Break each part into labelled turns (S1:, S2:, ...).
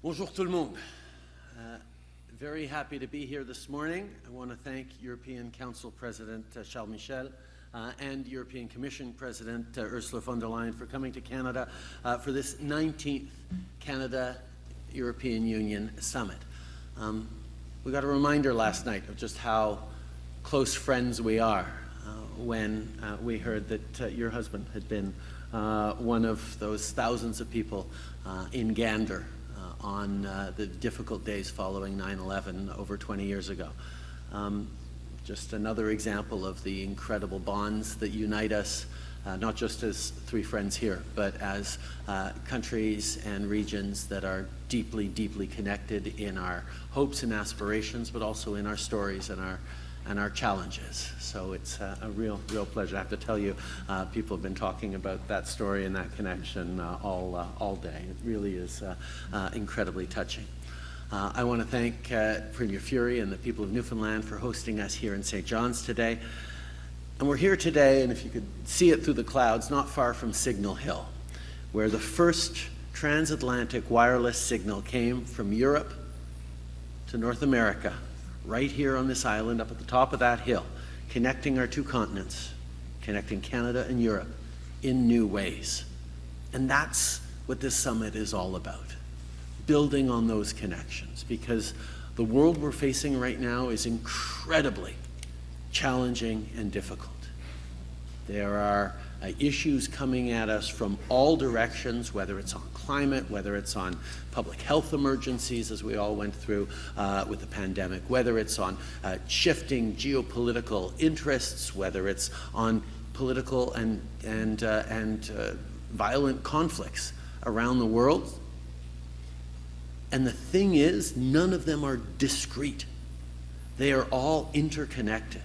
S1: Bonjour tout le monde. Very happy to be here this morning. I want to thank European Council President Charles Michel and European Commission President Ursula von der Leyen for coming to Canada for this 19th Canada-European Union Summit. We got a reminder last night of just how close friends we are when we heard that your husband had been one of those thousands of people in Gander on the difficult days following 9/11 over 20 years ago. Just another example of the incredible bonds that unite us, not just as three friends here, but as countries and regions that are deeply, deeply connected in our hopes and aspirations, but also in our stories and our challenges. So it's a real pleasure. I have to tell you, people have been talking about that story and that connection all day. It really is incredibly touching. I want to thank Premier Fury and the people of Newfoundland for hosting us here in St. John's today. And we're here today, and if you could see it through the clouds, not far from Signal Hill, where the first transatlantic wireless signal came from Europe to North America, right here on this island, up at the top of that hill, connecting our two continents, connecting Canada and Europe in new ways. And that's what this summit is all about, building on those connections, because the world we're facing right now is incredibly challenging and difficult. There are issues coming at us from all directions, whether it's on climate, whether it's on public health emergencies, as we all went through with the pandemic, whether it's on shifting geopolitical interests, whether it's on political and violent conflicts around the world. And the thing is, none of them are discrete. They are all interconnected.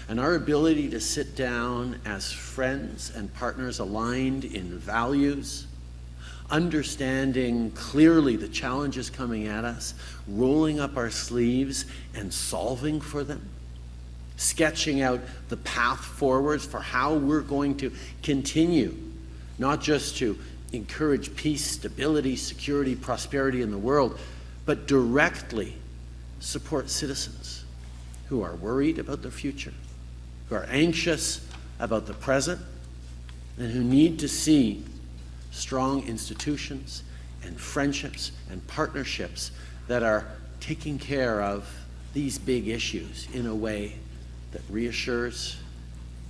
S1: And our ability to sit down as friends and partners aligned in values, understanding clearly the challenges coming at us, rolling up our sleeves and solving for them, sketching out the path forwards for how we're going to continue, not just to encourage peace, stability, security, prosperity in the world, but directly support citizens who are worried about the future, who are anxious about the present, and who need to see strong institutions and friendships and partnerships that are taking care of these big issues in a way that reassures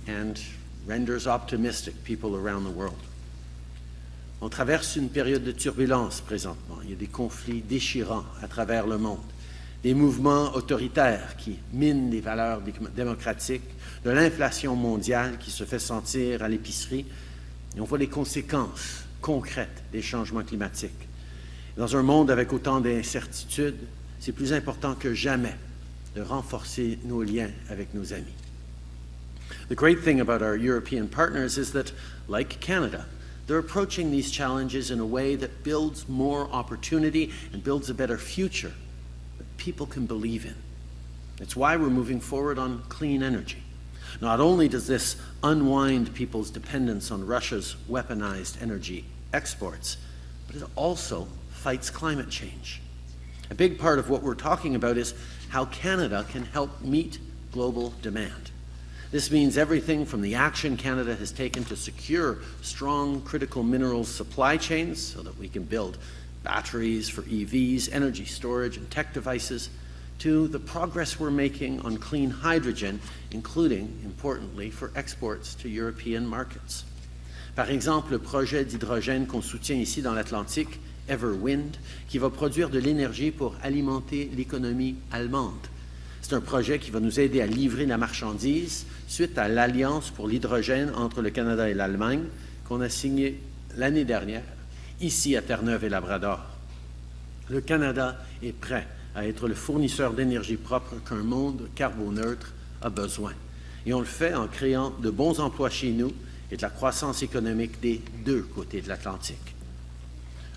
S1: and renders optimistic people around the world. On traverse une période de turbulence présentement. Il y a des conflits déchirants à travers le monde, des mouvements autoritaires qui minent les valeurs démocratiques, de l'inflation mondiale qui se fait sentir à l'épicerie, et on voit les conséquences concrètes des changements climatiques. Dans un monde avec autant d'incertitudes, c'est plus important que jamais de renforcer nos liens avec nos amis. The great thing about our European partners is that, like Canada, they're approaching these challenges in a way that builds more opportunity and builds a better future that people can believe in. It's why we're moving forward on clean energy. Not only does this unwind people's dependence on Russia's weaponized energy exports, but it also fights climate change. A big part of what we're talking about is how Canada can help meet global demand. This means everything from the action Canada has taken to secure strong critical minerals supply chains so that we can build batteries for EVs, energy storage, and tech devices, to the progress we're making on clean hydrogen, including, importantly, for exports to European markets. Par exemple, le projet d'hydrogène qu'on soutient ici dans l'Atlantique, Everwind, qui va produire de l'énergie pour alimenter l'économie allemande. C'est un projet qui va nous aider à livrer la marchandise suite à l'Alliance pour l'hydrogène entre le Canada et l'Allemagne qu'on a signé l'année dernière, ici à Terre-Neuve et Labrador. Le Canada est prêt à être le fournisseur d'énergie propre qu'un monde carboneutre a besoin. Et on le fait en créant de bons emplois chez nous et de la croissance économique des deux côtés de l'Atlantique.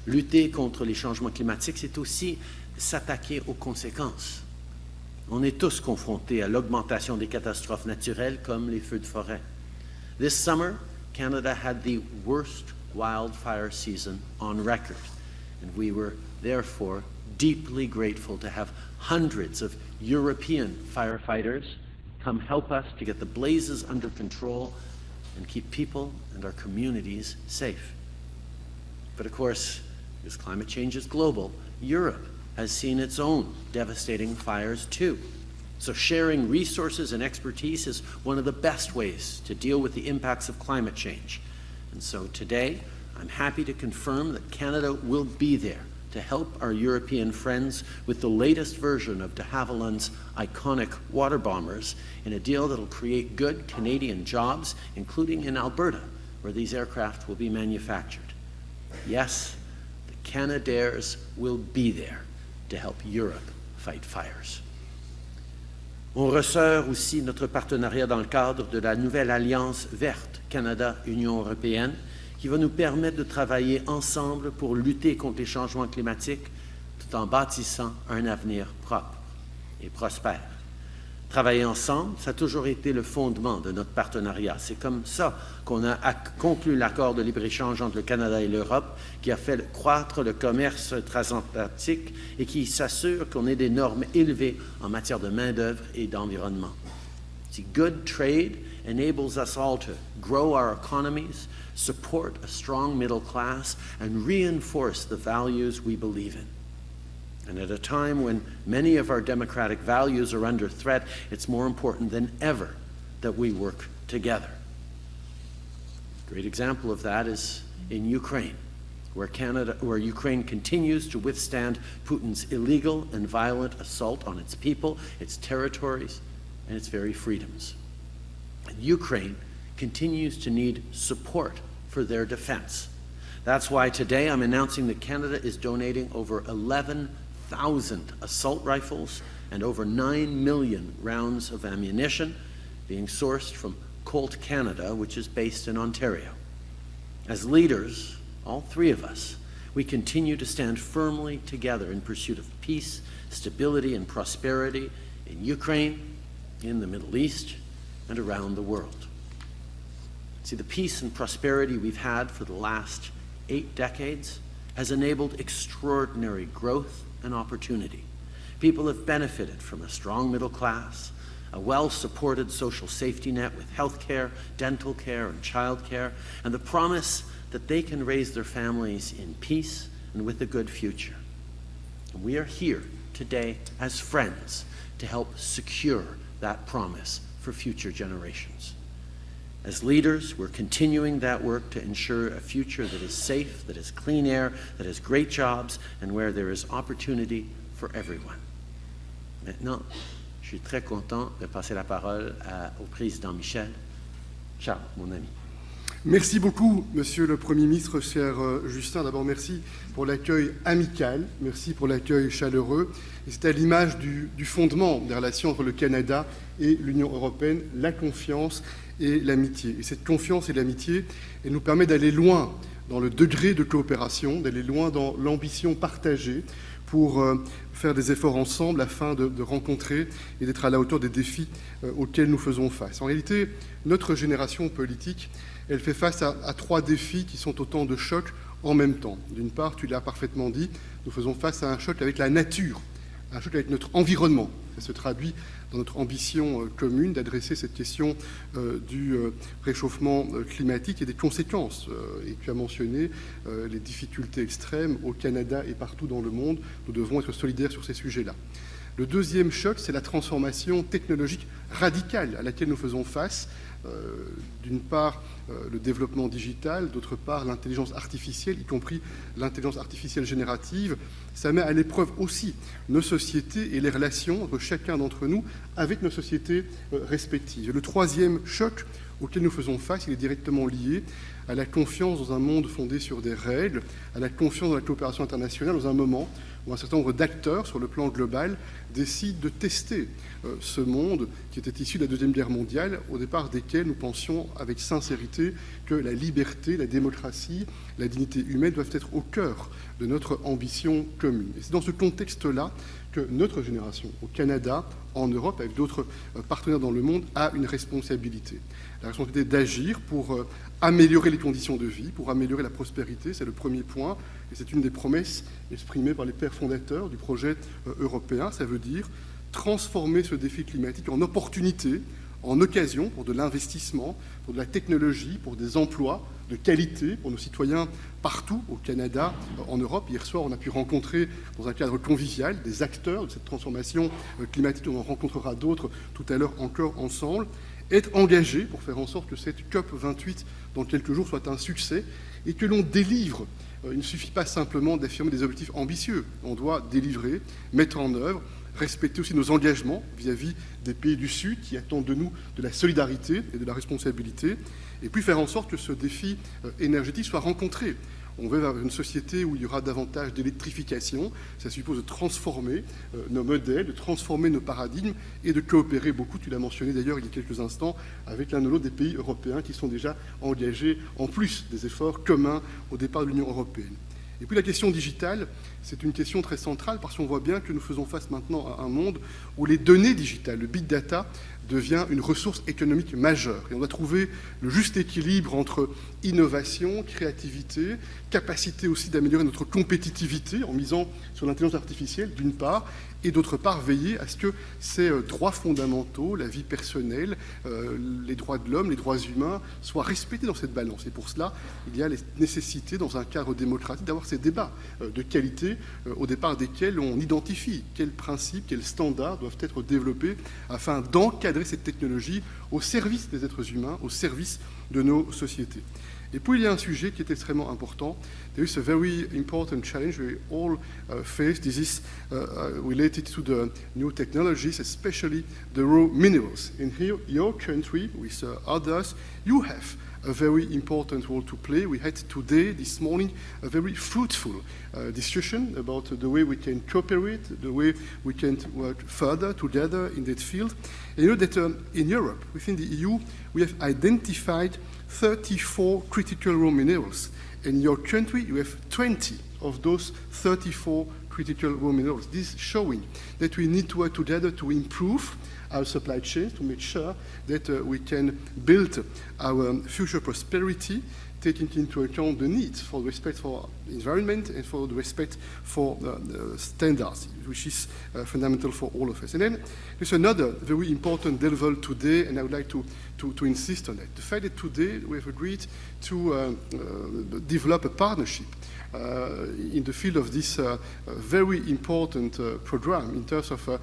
S1: Lutter contre les changements climatiques, c'est aussi s'attaquer aux conséquences. On est tous confrontés à l'augmentation des catastrophes naturelles comme les feux de forêt. This summer, Canada had the worst wildfire season on record. and we were therefore deeply grateful to have hundreds of European firefighters come help us to get the blazes under control and keep people and our communities safe. But of course, as climate change is global, Europe has seen its own devastating fires too. So sharing resources and expertise is one of the best ways to deal with the impacts of climate change. And so today, I'm happy to confirm that Canada will be there to help our European friends with the latest version of de Havilland's iconic water bombers in a deal that will create good Canadian jobs, including in Alberta, where these aircraft will be manufactured. Yes, the Canadaires will be there to help Europe fight fires. On resserre aussi notre partenariat dans le cadre de la nouvelle Alliance verte Canada-Union européenne qui va nous permettre de travailler ensemble pour lutter contre les changements climatiques tout en bâtissant un avenir propre et prospère. Travailler ensemble, ça a toujours été le fondement de notre partenariat. C'est comme ça qu'on a conclu l'accord de libre-échange entre le Canada et l'Europe qui a fait croître le commerce transatlantique et qui s'assure qu'on ait des normes élevées en matière de main-d'œuvre et d'environnement. See, good trade enables us all to grow our economies, support a strong middle class, and reinforce the values we believe in. And at a time when many of our democratic values are under threat, it's more important than ever that we work together. A great example of that is in Ukraine, where Ukraine continues to withstand Putin's illegal and violent assault on its people, its territories, and its very freedoms. And Ukraine continues to need support for their defense. That's why today I'm announcing that Canada is donating over 11,000 assault rifles and over 9 million rounds of ammunition being sourced from Colt Canada, which is based in Ontario. As leaders, all three of us, we continue to stand firmly together in pursuit of peace, stability, and prosperity in Ukraine, in the Middle East, and around the world. See, the peace and prosperity we've had for the last 8 decades has enabled extraordinary growth and opportunity. People have benefited from a strong middle class, a well-supported social safety net with health care, dental care, and child care, and the promise that they can raise their families in peace and with a good future. And we are here today as friends to help secure that promise for future generations. As leaders, we're continuing that work to ensure a future that is safe, that has clean air, that has great jobs, and where there is opportunity for everyone. Maintenant, je suis très content de passer la parole au président Michel. Charles, mon ami.
S2: Merci beaucoup, Monsieur le Premier ministre, cher Justin. D'abord, merci pour l'accueil amical, merci pour l'accueil chaleureux. Et c'est à l'image du fondement des relations entre le Canada et l'Union européenne, la confiance et l'amitié. Et cette confiance et l'amitié, elle nous permet d'aller loin dans le degré de coopération, d'aller loin dans l'ambition partagée pour faire des efforts ensemble afin de rencontrer et d'être à la hauteur des défis auxquels nous faisons face. En réalité, notre génération politique, elle fait face à 3 défis qui sont autant de chocs en même temps. D'une part, tu l'as parfaitement dit, nous faisons face à un choc avec la nature, un choc avec notre environnement. Ça se traduit dans notre ambition commune d'adresser cette question du réchauffement climatique et des conséquences. Et tu as mentionné les difficultés extrêmes au Canada et partout dans le monde. Nous devons être solidaires sur ces sujets-là. Le deuxième choc, c'est la transformation technologique radicale à laquelle nous faisons face. D'une part, le développement digital, d'autre part, l'intelligence artificielle, y compris l'intelligence artificielle générative. Ça met à l'épreuve aussi nos sociétés et les relations entre chacun d'entre nous avec nos sociétés respectives. Et le troisième choc auquel nous faisons face, il est directement lié à la confiance dans un monde fondé sur des règles, à la confiance dans la coopération internationale dans un moment où un certain nombre d'acteurs sur le plan global décident de tester ce monde qui était issu de la Deuxième Guerre mondiale, au départ desquels nous pensions avec sincérité que la liberté, la démocratie, la dignité humaine doivent être au cœur de notre ambition commune. Et c'est dans ce contexte-là que notre génération, au Canada, en Europe, avec d'autres partenaires dans le monde, a une responsabilité. La responsabilité d'agir pour améliorer les conditions de vie, pour améliorer la prospérité, c'est le premier point, et c'est une des promesses exprimées par les pères fondateurs du projet européen. Ça veut dire transformer ce défi climatique en opportunité, en occasion pour de l'investissement, pour de la technologie, pour des emplois de qualité pour nos citoyens partout au Canada, en Europe. Hier soir, on a pu rencontrer dans un cadre convivial des acteurs de cette transformation climatique. On en rencontrera d'autres tout à l'heure encore ensemble. Être engagé pour faire en sorte que cette COP28 dans quelques jours soit un succès et que l'on délivre. Il ne suffit pas simplement d'affirmer des objectifs ambitieux. On doit délivrer, mettre en œuvre, respecter aussi nos engagements vis-à-vis des pays du Sud qui attendent de nous de la solidarité et de la responsabilité, et puis faire en sorte que ce défi énergétique soit rencontré. On va vers une société où il y aura davantage d'électrification. Ça suppose de transformer nos modèles, de transformer nos paradigmes et de coopérer beaucoup. Tu l'as mentionné d'ailleurs il y a quelques instants avec l'un ou l'autre des pays européens qui sont déjà engagés en plus des efforts communs au départ de l'Union européenne. Et puis la question digitale, c'est une question très centrale parce qu'on voit bien que nous faisons face maintenant à un monde où les données digitales, le big data, devient une ressource économique majeure. Et on doit trouver le juste équilibre entre innovation, créativité, capacité aussi d'améliorer notre compétitivité en misant sur l'intelligence artificielle, d'une part, et d'autre part, veiller à ce que ces droits fondamentaux, la vie personnelle, les droits de l'homme, les droits humains, soient respectés dans cette balance. Et pour cela, il y a la nécessité, dans un cadre démocratique, d'avoir ces débats de qualité au départ desquels on identifie quels principes, quels standards doivent être développés afin d'encadrer cette technologie au service des êtres humains, au service de nos sociétés. Et puis il y a un sujet qui est extrêmement important. There is a very important challenge we all face. This is related to the new technologies, especially the raw minerals. In here, your country, with others, you have a very important role to play. We had today, this morning, a very fruitful discussion about the way we can cooperate, the way we can work further together in that field. And you know that in Europe, within the EU, we have identified 34 critical raw minerals. In your country, you have 20 of those 34 critical raw minerals. This is showing that we need to work together to improve our supply chains, to make sure that we can build our future prosperity, taking into account the need for respect for environment and for the respect for standards, which is fundamental for all of us. And then there's another very important level today, and I would like to insist on that. The fact that today we have agreed to develop a partnership in the field of this very important program in terms of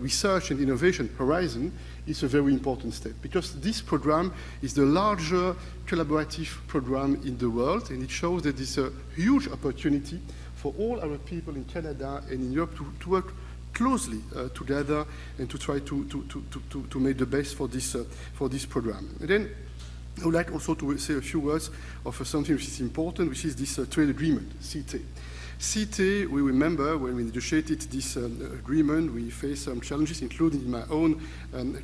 S2: research and innovation horizon is a very important step, because this program is the larger collaborative program in the world, and it shows that it's a huge opportunity for all our people in Canada and in Europe to work closely together and to try to make the best for this program. And then I would like also to say a few words of something which is important, which is this trade agreement, CETA. CETA, we remember when we negotiated this agreement, we faced some challenges, including in my own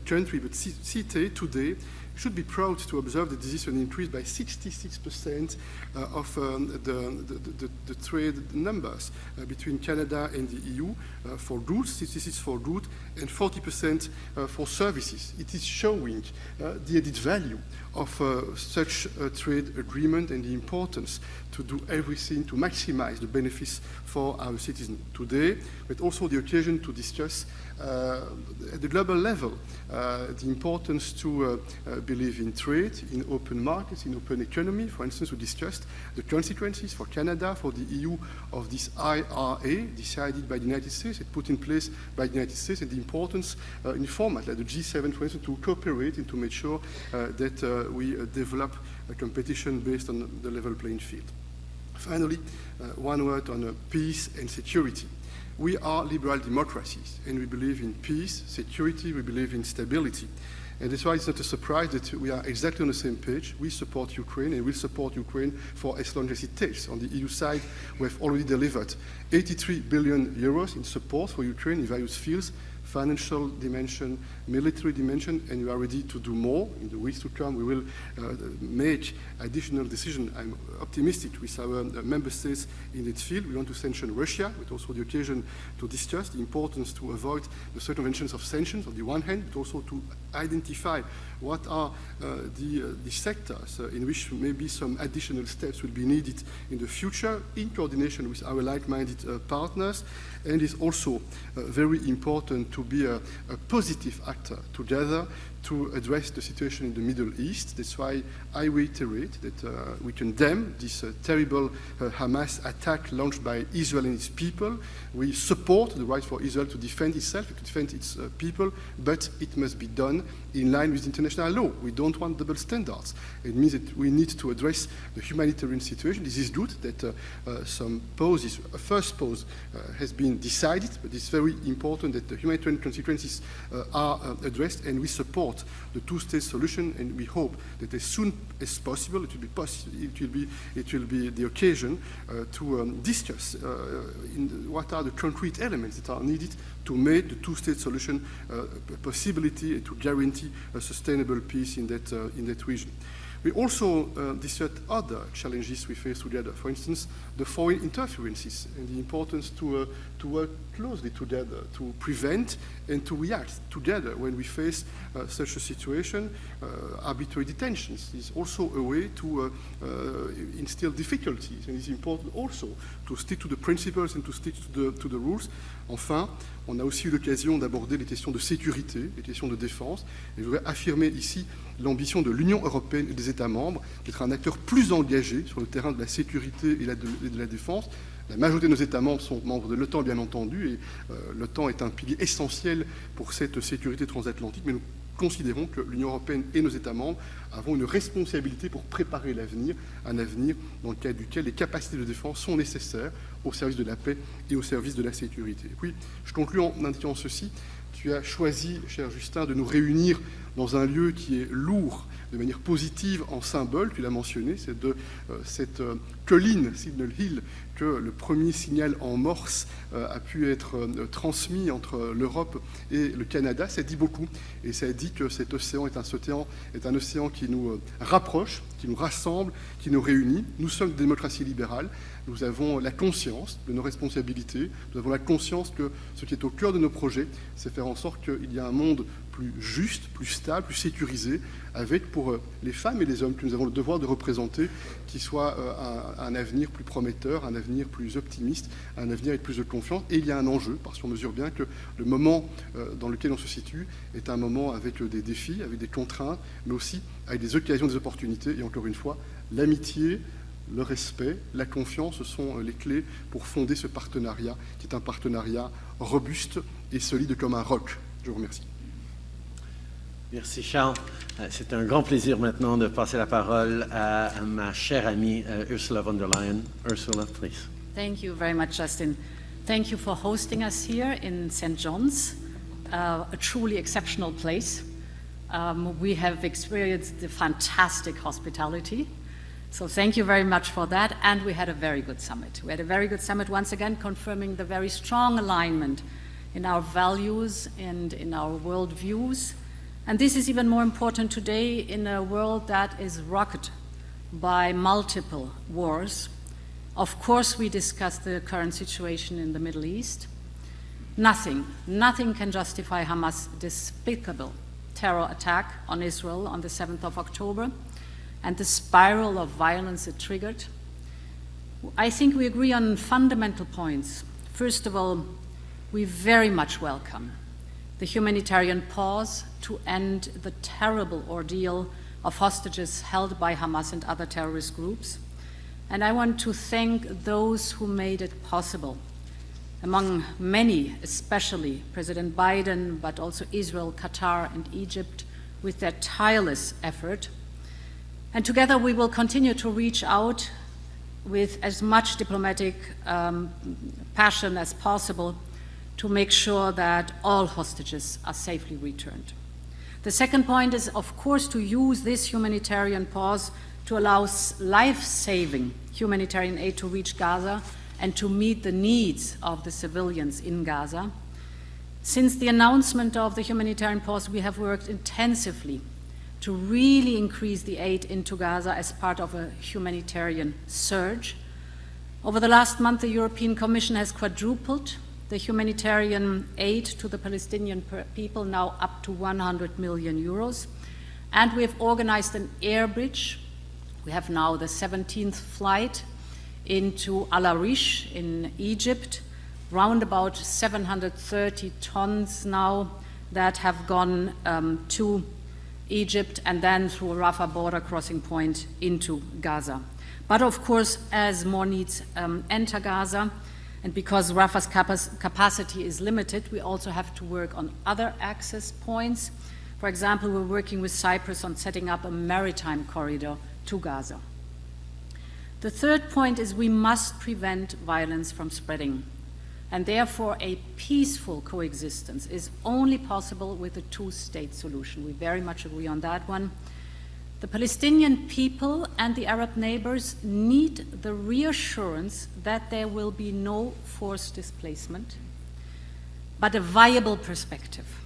S2: country, but CETA today should be proud to observe that this is an increase by 66% of the trade numbers between Canada and the EU for goods, 66 for goods, and 40% for services. It is showing the added value of such a trade agreement and the importance to do everything to maximize the benefits for our citizens today, but also the occasion to discuss at the global level the importance to believe in trade, in open markets, in open economy. For instance, we discussed the consequences for Canada, for the EU, of this IRA decided by the United States and put in place by the United States, and the importance in a format like the G7, for instance, to cooperate and to make sure that we develop a competition based on the level playing field. Finally, one word on peace and security. We are liberal democracies, and we believe in peace, security, we believe in stability. And that's why it's not a surprise that we are exactly on the same page. We support Ukraine, and we'll support Ukraine for as long as it takes. On the EU side, we have already delivered 83 billion euros in support for Ukraine in various fields, financial dimension, military dimension, and we are ready to do more. In the weeks to come, we will make additional decisions. I'm optimistic with our member states in that field. We want to sanction Russia, but also the occasion to discuss the importance to avoid the circumventions of sanctions on the one hand, but also to identify what are the sectors in which maybe some additional steps will be needed in the future in coordination with our like-minded partners. And it's also very important to be a positive actor together to address the situation in the Middle East. That's why I reiterate that we condemn this terrible Hamas attack launched by Israel and its people. We support the right for Israel to defend itself, to defend its people, but it must be done in line with international law. We don't want double standards. It means that we need to address the humanitarian situation. This is good that some poses, a first pose has been decided, but it's very important that the humanitarian consequences are addressed, and we support the two-state solution, and we hope that as soon as possible it will be the occasion to discuss what are the concrete elements that are needed to make the two-state solution a possibility and to guarantee a sustainable peace in that region. We also discussed other challenges we face together. For instance, the foreign interferences and the importance to work closely together to prevent and to react together when we face such a situation. Arbitrary detentions is also a way to instill difficulties, and it's important also to stick to the principles and to stick to the rules. Enfin, on a aussi eu l'occasion d'aborder les questions de sécurité, les questions de défense, et je voudrais affirmer ici l'ambition de l'Union européenne et des États membres d'être un acteur plus engagé sur le terrain de la sécurité et de la défense. La majorité de nos États membres sont membres de l'OTAN, bien entendu, et l'OTAN est un pilier essentiel pour cette sécurité transatlantique, mais nous considérons que l'Union européenne et nos États membres avons une responsabilité pour préparer l'avenir, un avenir dans le cadre duquel les capacités de défense sont nécessaires au service de la paix et au service de la sécurité. Et puis, je conclus en indiquant ceci. Tu as choisi, cher Justin, de nous réunir dans un lieu qui est lourd de manière positive en symbole, tu l'as mentionné, c'est de cette colline, Signal Hill, que le premier signal en morse a pu être transmis entre l'Europe et le Canada. Ça dit beaucoup, et ça dit que cet océan est un océan qui nous rapproche, qui nous rassemble, qui nous réunit. Nous sommes des démocraties libérales, nous avons la conscience de nos responsabilités, nous avons la conscience que ce qui est au cœur de nos projets, c'est faire en sorte qu'il y ait un monde plus juste, plus stable, plus sécurisé, avec pour les femmes et les hommes que nous avons le devoir de représenter, qui soit un avenir plus prometteur, un avenir plus optimiste, un avenir avec plus de confiance. Et il y a un enjeu, parce qu'on mesure bien que le moment dans lequel on se situe est un moment avec des défis, avec des contraintes, mais aussi avec des occasions, des opportunités. Et encore une fois, l'amitié, le respect, la confiance, ce sont les clés pour fonder ce partenariat, qui est un partenariat robuste et solide comme un roc. Je vous remercie.
S1: Merci Charles. C'est un grand plaisir maintenant de passer la parole à ma chère amie Ursula von der Leyen. Ursula, please.
S3: Thank you very much, Justin. Thank you for hosting us here in St. John's, a truly exceptional place. We have experienced the fantastic hospitality. So thank you very much for that. And we had a very good summit. We had a very good summit, once again, confirming the very strong alignment in our values and in our worldviews. And this is even more important today in a world that is rocked by multiple wars. Of course, we discussed the current situation in the Middle East. Nothing can justify Hamas' despicable terror attack on Israel on the 7th of October and the spiral of violence it triggered. I think we agree on fundamental points. First of all, we very much welcome the humanitarian pause to end the terrible ordeal of hostages held by Hamas and other terrorist groups. And I want to thank those who made it possible. Among many, especially President Biden, but also Israel, Qatar, and Egypt, with their tireless effort. And together we will continue to reach out with as much diplomatic passion as possible to make sure that all hostages are safely returned. The second point is, of course, to use this humanitarian pause to allow life-saving humanitarian aid to reach Gaza and to meet the needs of the civilians in Gaza. Since the announcement of the humanitarian pause, we have worked intensively to really increase the aid into Gaza as part of a humanitarian surge. Over the last month, the European Commission has quadrupled the humanitarian aid to the Palestinian people, now up to 100 million euros. And we have organized an air bridge. We have now the 17th flight into Al Arish in Egypt, round about 730 tons now that have gone to Egypt and then through Rafah border crossing point into Gaza. But of course, as more needs enter Gaza, and because Rafah's capacity is limited, we also have to work on other access points. For example, we're working with Cyprus on setting up a maritime corridor to Gaza. The third point is we must prevent violence from spreading, and therefore a peaceful coexistence is only possible with a two-state solution. We very much agree on that one. The Palestinian people and the Arab neighbors need the reassurance that there will be no forced displacement, but a viable perspective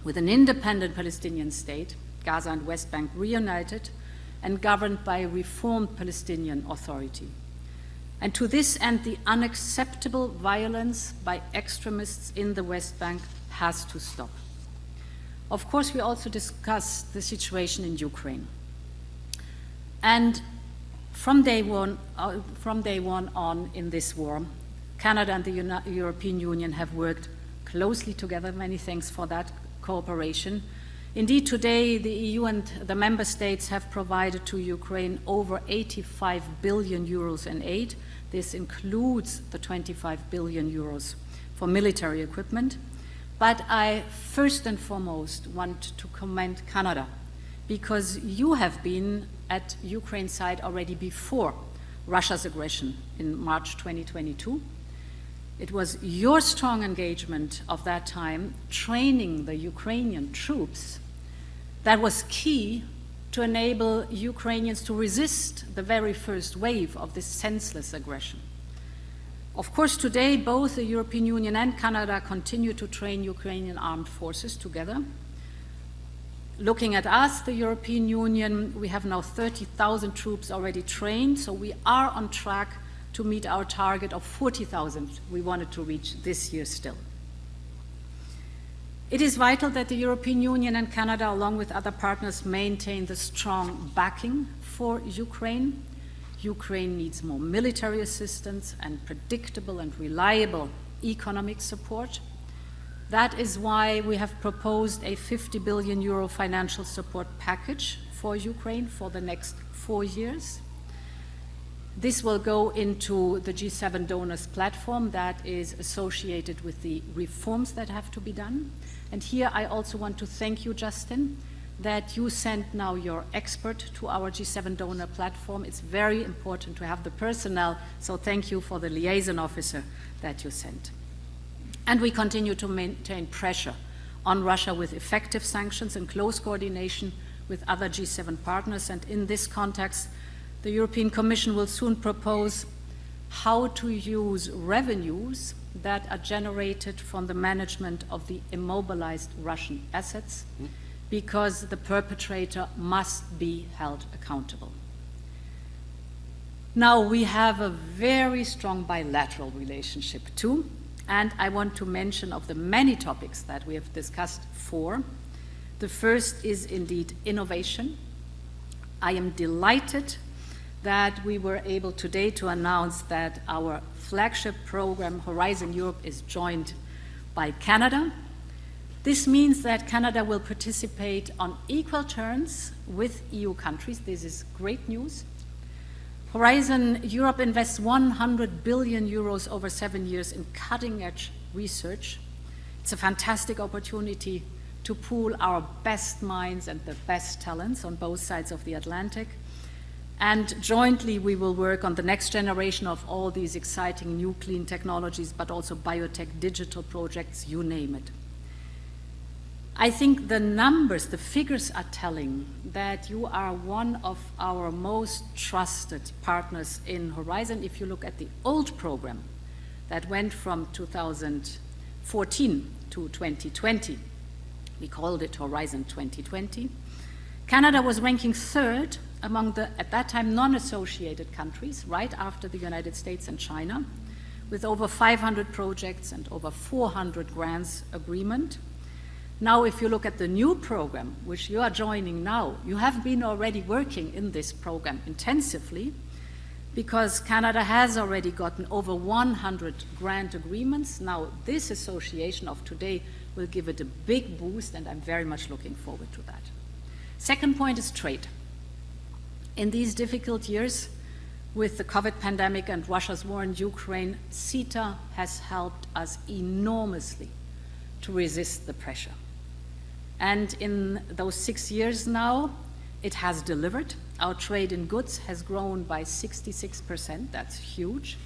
S3: with an independent Palestinian state, Gaza and West Bank reunited and governed by a reformed Palestinian Authority. And to this end, the unacceptable violence by extremists in the West Bank has to stop. Of course, we also discussed the situation in Ukraine. And from day one on in this war, Canada and the European Union have worked closely together. Many thanks for that cooperation. Indeed, today the EU and the member states have provided to Ukraine over 85 billion euros in aid. This includes the 25 billion euros for military equipment. But I first and foremost want to commend Canada, because you have been at Ukraine's side already before Russia's aggression in March 2022. It was your strong engagement of that time, training the Ukrainian troops, that was key to enable Ukrainians to resist the very first wave of this senseless aggression. Of course, today, both the European Union and Canada continue to train Ukrainian armed forces together. Looking at us, the European Union, we have now 30,000 troops already trained, so we are on track to meet our target of 40,000 we wanted to reach this year still. It is vital that the European Union and Canada, along with other partners, maintain the strong backing for Ukraine. Ukraine needs more military assistance and predictable and reliable economic support. That is why we have proposed a 50 billion euro financial support package for Ukraine for the next 4 years. This will go into the G7 donors platform that is associated with the reforms that have to be done. And here I also want to thank you, Justin, that you sent now your expert to our G7 donor platform. It's very important to have the personnel, so thank you for the liaison officer that you sent. And we continue to maintain pressure on Russia with effective sanctions and close coordination with other G7 partners. And in this context, the European Commission will soon propose how to use revenues that are generated from the management of the immobilized Russian assets, because the perpetrator must be held accountable. Now, we have a very strong bilateral relationship too, and I want to mention of the many topics that we have discussed four. The first is indeed innovation. I am delighted that we were able today to announce that our flagship program, Horizon Europe, is joined by Canada. This means that Canada will participate on equal terms with EU countries. This is great news. Horizon Europe invests 100 billion euros over 7 years in cutting-edge research. It's a fantastic opportunity to pool our best minds and the best talents on both sides of the Atlantic. And jointly, we will work on the next generation of all these exciting new clean technologies, but also biotech, digital projects, you name it. I think the numbers, the figures are telling that you are one of our most trusted partners in Horizon. If you look at the old program that went from 2014 to 2020. We called it Horizon 2020. Canada was ranking third among the, at that time, non-associated countries, right after the United States and China, with over 500 projects and over 400 grants agreement. Now, if you look at the new program, which you are joining now, you have been already working in this program intensively, because Canada has already gotten over 100 grant agreements. Now, this association of today will give it a big boost, and I'm very much looking forward to that. Second point is trade. In these difficult years, with the COVID pandemic and Russia's war in Ukraine, CETA has helped us enormously to resist the pressure. And in those 6 years now, it has delivered. Our trade in goods has grown by 66%, that's huge.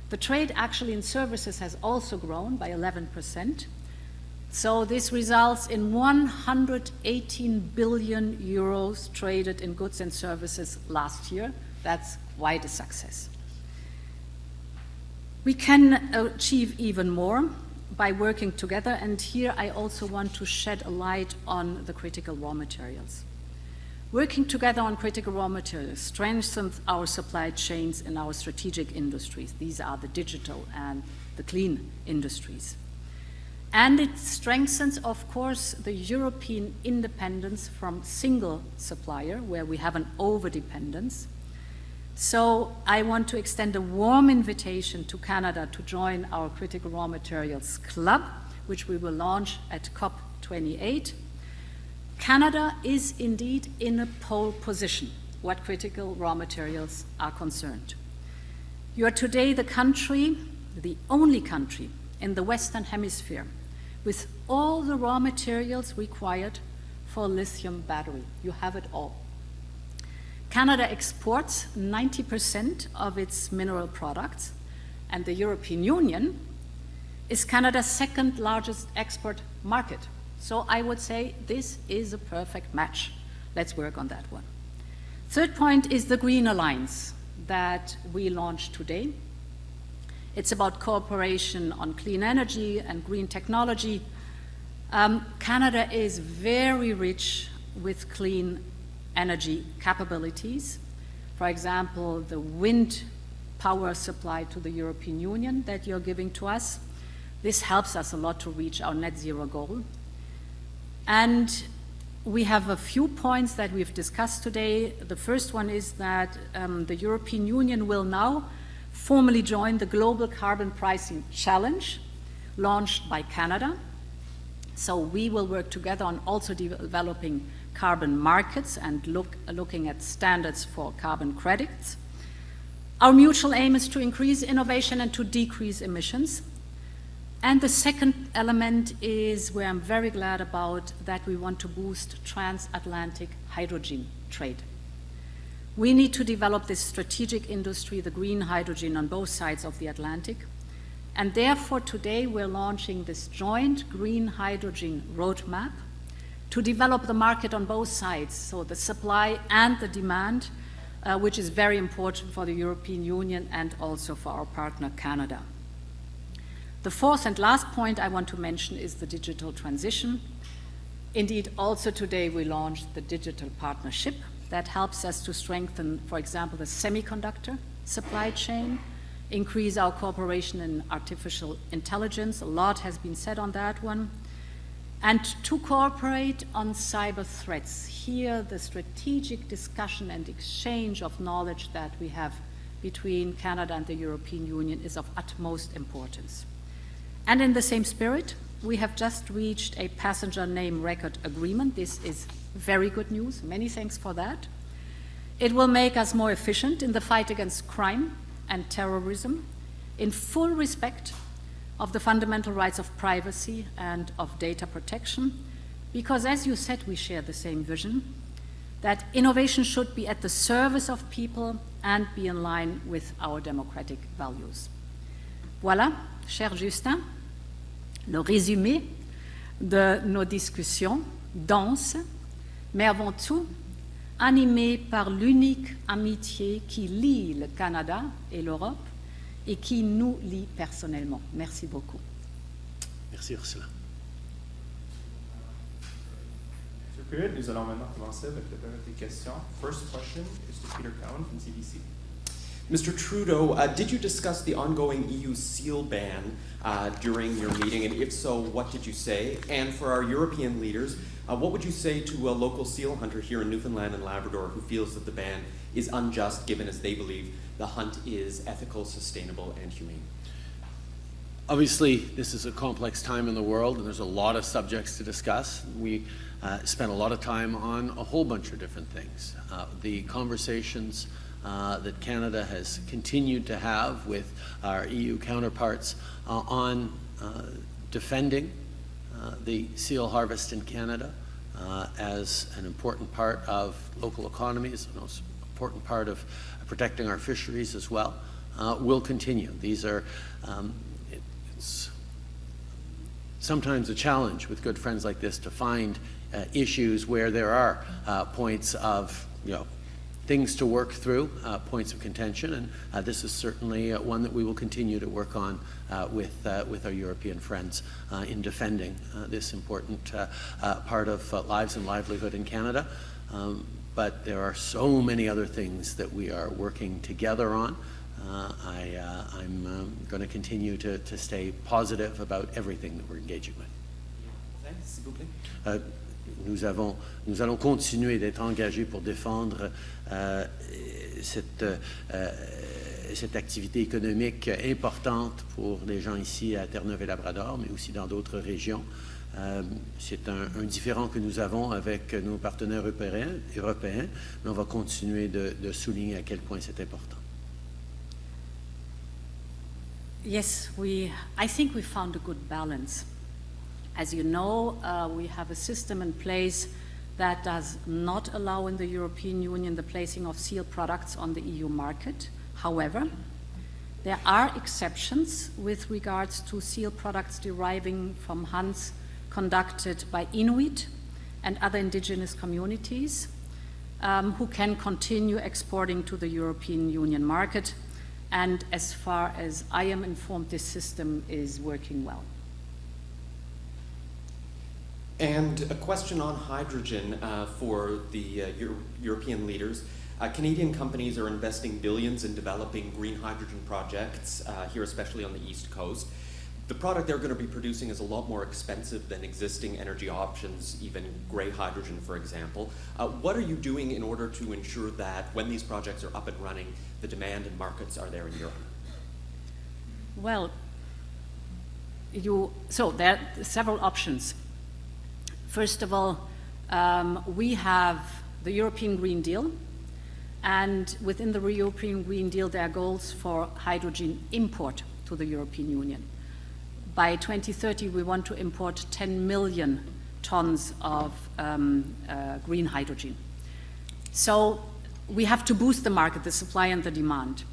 S3: The trade actually in services has also grown by 11%. So this results in 118 billion euros traded in goods and services last year. That's quite a success. We can achieve even more by working together, and here I also want to shed a light on the critical raw materials. Working together on critical raw materials strengthens our supply chains in our strategic industries. These are the digital and the clean industries. And it strengthens, of course, the European independence from single supplier, where we have an over-dependence. So I want to extend a warm invitation to Canada to join our Critical Raw Materials Club, which we will launch at COP28. Canada is indeed in a pole position what critical raw materials are concerned. You are today the country, the only country in the Western Hemisphere with all the raw materials required for a lithium battery. You have it all. Canada exports 90% of its mineral products, and the European Union is Canada's second largest export market. So I would say this is a perfect match. Let's work on that one. Third point is the Green Alliance that we launched today. It's about cooperation on clean energy and green technology. Canada is very rich with clean energy capabilities. For example, the wind power supply to the European Union that you're giving to us. This helps us a lot to reach our net zero goal. And we have a few points that we've discussed today. The first one is that the European Union will now formally join the Global Carbon Pricing Challenge launched by Canada. So we will work together on also developing carbon markets and looking at standards for carbon credits. Our mutual aim is to increase innovation and to decrease emissions. And the second element is where I'm very glad about that we want to boost transatlantic hydrogen trade. We need to develop this strategic industry, the green hydrogen, on both sides of the Atlantic. And therefore today we're launching this joint green hydrogen roadmap to develop the market on both sides, so the supply and the demand, which is very important for the European Union and also for our partner Canada. The fourth and last point I want to mention is the digital transition. Indeed, also today we launched the digital partnership that helps us to strengthen, for example, the semiconductor supply chain, increase our cooperation in artificial intelligence. A lot has been said on that one. And to cooperate on cyber threats. Here, the strategic discussion and exchange of knowledge that we have between Canada and the European Union is of utmost importance. And in the same spirit, we have just reached a passenger name record agreement. This is very good news. Many thanks for that. It will make us more efficient in the fight against crime and terrorism, in full respect of the fundamental rights of privacy and of data protection, because as you said, we share the same vision, that innovation should be at the service of people and be in line with our democratic values. Voilà, cher Justin, le résumé de nos discussions denses, mais avant tout, animées par l'unique amitié qui lie le Canada et l'Europe et qui nous lie personnellement. Merci beaucoup.
S1: Merci Ursula.
S4: period. Nous allons maintenant commencer avec la période des questions. First question is to Peter Cowan from CBC.
S5: Mr. Trudeau, did you discuss the ongoing EU seal ban during your meeting? And if so, what did you say? And for our European leaders, what would you say to a local seal hunter here in Newfoundland and Labrador who feels that the ban is unjust, given as they believe the hunt is ethical, sustainable, and humane?
S1: Obviously, this is a complex time in the world, and there's a lot of subjects to discuss. We spent a lot of time on a whole bunch of different things. The conversations that Canada has continued to have with our EU counterparts on defending the seal harvest in Canada as an important part of local economies, an important part of protecting our fisheries as well, will continue. These are it's sometimes a challenge with good friends like this to find issues where there are points of, things to work through, points of contention, and this is certainly one that we will continue to work on with our European friends in defending this important part of lives and livelihood in Canada. But there are so many other things that we are working together on. I'm going to continue to stay positive about everything that we're engaging with.
S5: S'il vous plaît.
S1: Nous allons continuer d'être engagés pour défendre cette activité économique importante pour les gens ici à Terre-Neuve et Labrador, mais aussi dans d'autres régions. C'est un différend que nous avons avec nos partenaires européens, mais on va continuer de souligner à quel point c'est important.
S3: Yes, I think we found a good balance. As you know, we have a system in place that does not allow in the European Union the placing of seal products on the EU market. However, there are exceptions with regards to seal products deriving from hunts conducted by Inuit and other indigenous communities who can continue exporting to the European Union market. And as far as I am informed, this system is working well.
S5: And a question on hydrogen for the European leaders. Canadian companies are investing billions in developing green hydrogen projects here, especially on the East Coast. The product they're going to be producing is a lot more expensive than existing energy options, even gray hydrogen, for example. What are you doing in order to ensure that when these projects are up and running, the demand and markets are there in Europe?
S3: Well, so there are several options. First of all, we have the European Green Deal, and within the European Green Deal, there are goals for hydrogen import to the European Union. By 2030, we want to import 10 million tons of green hydrogen. So we have to boost the market, the supply and the demand.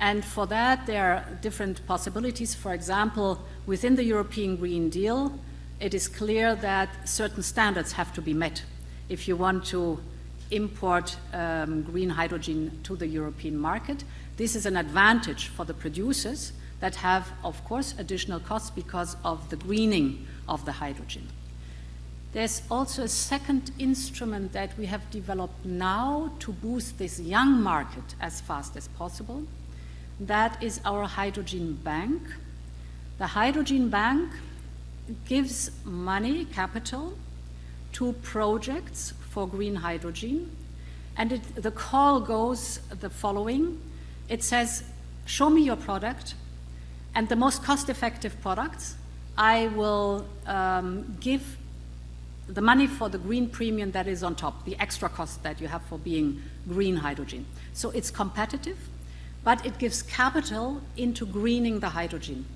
S3: And for that, there are different possibilities. For example, within the European Green Deal, it is clear that certain standards have to be met if you want to import green hydrogen to the European market. This is an advantage for the producers that have, of course, additional costs because of the greening of the hydrogen. There's also a second instrument that we have developed now to boost this young market as fast as possible. That is our hydrogen bank. The hydrogen bank gives money, capital, to projects for green hydrogen. And the call goes the following. It says, show me your product, and the most cost-effective products, I will give the money for the green premium that is on top, the extra cost that you have for being green hydrogen. So it's competitive, but it gives capital into greening the hydrogen.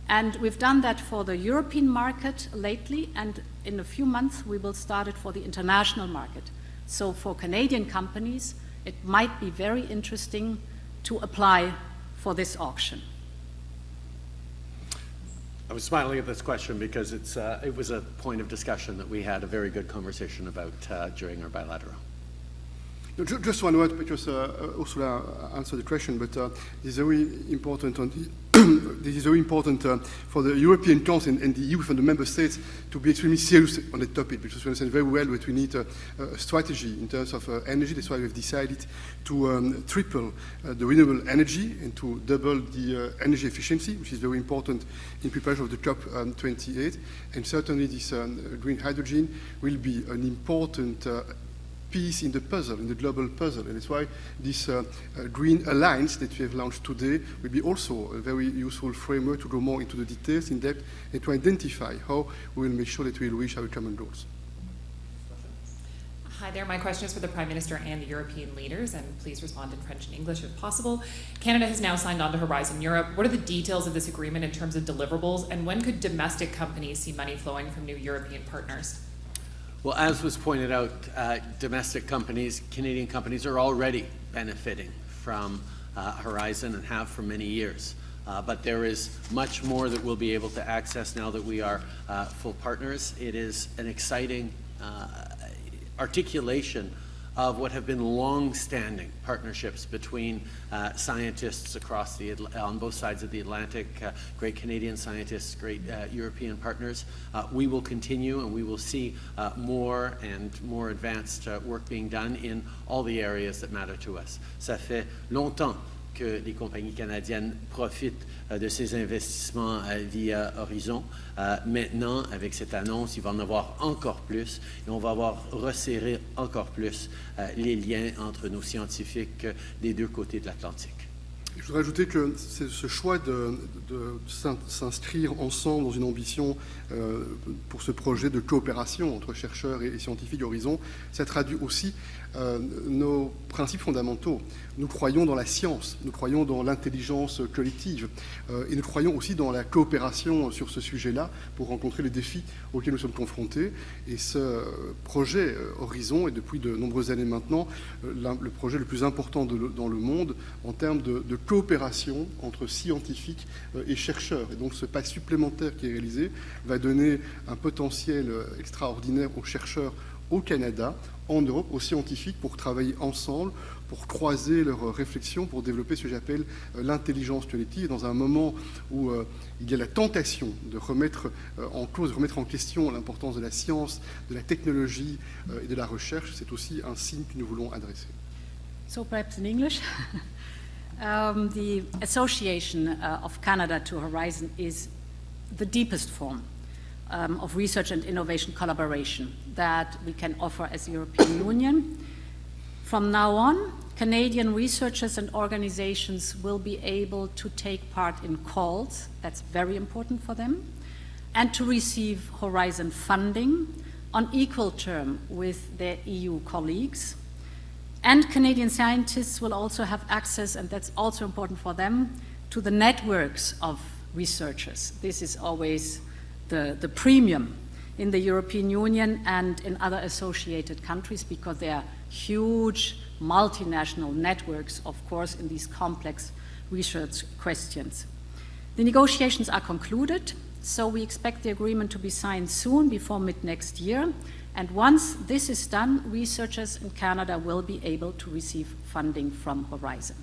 S3: And we've done that for the European market lately, and in a few months we will start it for the international market. So for Canadian companies, it might be very interesting to apply for this auction.
S1: I was smiling at this question because it was a point of discussion that we had a very good conversation about during our bilateral.
S2: Just one word, because Ursula answered the question, but this is very important this is very important for the European Council and the EU and the member states to be extremely serious on the topic, because we understand very well that we need a strategy in terms of energy. That's why we've decided to triple the renewable energy and to double the energy efficiency, which is very important in preparation of the COP28. And certainly this green hydrogen will be an important piece in the puzzle, in the global puzzle. And that's why this Green Alliance that we have launched today will be also a very useful framework to go more into the details in depth and to identify how we will make sure that we will reach our common goals.
S6: Hi there, my question is for the Prime Minister and the European leaders, and please respond in French and English if possible. Canada has now signed on to Horizon Europe. What are the details of this agreement in terms of deliverables, and when could domestic companies see money flowing from new European partners?
S1: Well, as was pointed out, domestic companies, Canadian companies, are already benefiting from Horizon and have for many years. But there is much more that we'll be able to access now that we are full partners. It is an exciting articulation of what have been long-standing partnerships between scientists across on both sides of the Atlantic, great Canadian scientists, great European partners. We will continue, and we will see more and more advanced work being done in all the areas that matter to us. Ça fait longtemps que les compagnies canadiennes profitent de ces investissements via Horizon. Maintenant, avec cette annonce, il va en avoir encore plus et on va avoir resserré encore plus les liens entre nos scientifiques des deux côtés de l'Atlantique.
S2: Je voudrais ajouter que ce choix de s'inscrire ensemble dans une ambition pour ce projet de coopération entre chercheurs et scientifiques Horizon, ça traduit aussi nos principes fondamentaux. Nous croyons dans la science, nous croyons dans l'intelligence collective et nous croyons aussi dans la coopération sur ce sujet-là pour rencontrer les défis auxquels nous sommes confrontés. Et ce projet Horizon est depuis de nombreuses années maintenant le projet le plus important dans le monde en termes de coopération entre scientifiques et chercheurs. Et donc ce pas supplémentaire qui est réalisé va donner un potentiel extraordinaire aux chercheurs au Canada, en Europe, aux scientifiques pour travailler ensemble, pour croiser leurs réflexions, pour développer ce que j'appelle l'intelligence collective. Dans un moment où il y a la tentation de remettre en cause, de remettre en question l'importance de la science, de la technologie et de la recherche, c'est aussi un signe que nous voulons adresser.
S3: So perhaps in English. The association of Canada to Horizon is the deepest form of research and innovation collaboration that we can offer as the European Union. From now on, Canadian researchers and organizations will be able to take part in calls, that's very important for them, and to receive Horizon funding on equal term with their EU colleagues. And Canadian scientists will also have access, and that's also important for them, to the networks of researchers. This is always the premium in the European Union and in other associated countries, because there are huge multinational networks, of course, in these complex research questions. The negotiations are concluded, so we expect the agreement to be signed soon, before mid-next year. And once this is done, researchers in Canada will be able to receive funding from Horizon.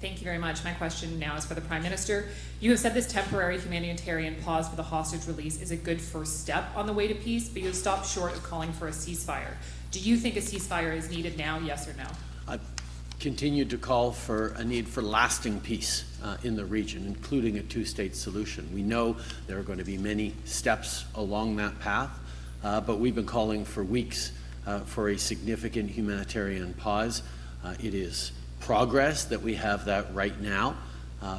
S6: Thank you very much. My question now is for the Prime Minister. You have said this temporary humanitarian pause for the hostage release is a good first step on the way to peace, but you have stopped short of calling for a ceasefire. Do you think a ceasefire is needed now, yes or no?
S1: I've continued to call for a need for lasting peace in the region, including a two-state solution. We know there are going to be many steps along that path, but we've been calling for weeks for a significant humanitarian pause. It is progress that we have that right now,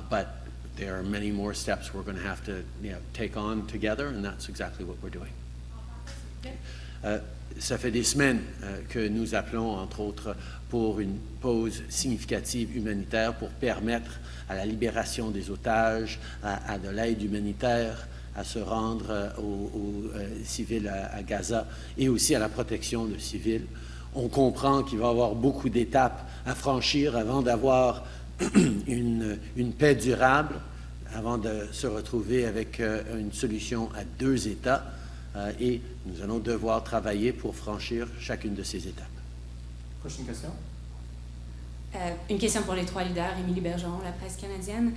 S1: but there are many more steps we're going to have to take on together, and that's exactly what we're doing. Ça fait des semaines que nous appelons, entre autres, pour une pause significative humanitaire pour permettre à la libération des otages, à de l'aide humanitaire, à se rendre aux civils à Gaza et aussi à la protection de civils. On comprend qu'il va y avoir beaucoup d'étapes à franchir avant d'avoir une paix durable, avant de se retrouver avec une solution à 2 États. Et nous allons devoir travailler pour franchir chacune de ces étapes.
S4: Prochaine question.
S7: Une question pour les trois leaders. Émilie Bergeron, la presse canadienne.